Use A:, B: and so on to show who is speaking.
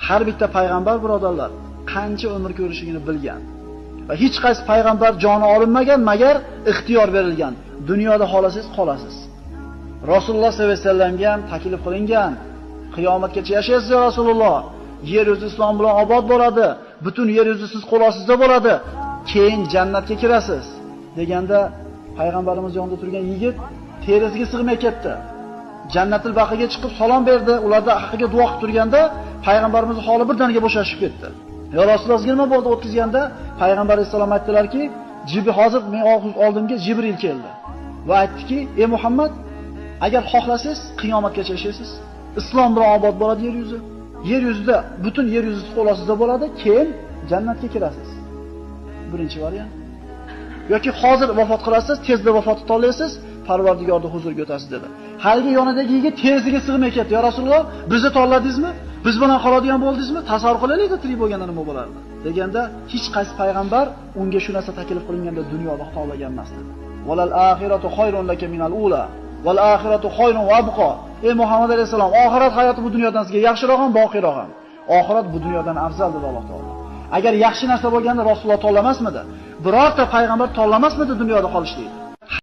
A: har bitta payg'ambar birodarlar qancha umr ko'rishligini bilgan. Va hech qaysi payg'ambar joni olinmagan, magar ixtiyor berilgan. Dunyoda xolasangiz qolasiz. Rasululloh sollallohu alayhi vasallamga ham taklif qilingan. Qiyomatgacha yashaysiz ya Rasululloh. Yer yuzi islom bilan obod bo'ladi. Butun yer yuzi siz qo'l ostida bo'ladi. Keyin jannatga kirasiz deganda payg'ambarimiz yonida turgan yigit terisiga sig'may ketdi. Jannatul baqiga chiqib salom berdi. Ularda haqqiga duo qilib turganda payg'ambarimiz holi birdaniga bo'shashib ketdi. Ya Rasululloh nima bo'ldi o'tkazganda payg'ambar alayhisalom aytdilarki, hozir men oldimga Jibril keldi va aytdiki, ey Muhammad, agar xohlasangiz qiyomatgacha yashaysiz. Islom bilan obod bo'ladi yer yuzi. Yer yuzida butun yer yuzi qo'l ostida bo'ladi, keyin jannatga kirasiz. Birinchi variant. Yoki hozir vafot qilasiz, tezda vafot etolasiz, Parvardigorning huzuriga o'tasiz dedi. Haligi yonidagi yigit terisiga sig'may ketdi. Ya Rasululloh, bizni tanladingizmi? Biz bilan qoladigan bo'ldingizmi? Tasavvur qilaylik-da, tirik bo'lganda nima bo'lardi? Deganda hech qaysi payg'ambar unga shu narsa taklif qilinganda dunyoda xatolagan emas dedi. Valal axiratu xoyrun laka minal ula. Val axiratu xoyrun va abqa. Ey Muhammad alayhisalom, oxirat hayoti bu dunyodan sizga yaxshiroq ham, boqiyroq ham. Oxirat bu dunyodan afzal dedi Alloh taolo. Agar yaxshi narsa bo'lganda Rasululloh tanlamasmidi? Birorta payg'ambar tanlamasmidi dunyoda qolishni?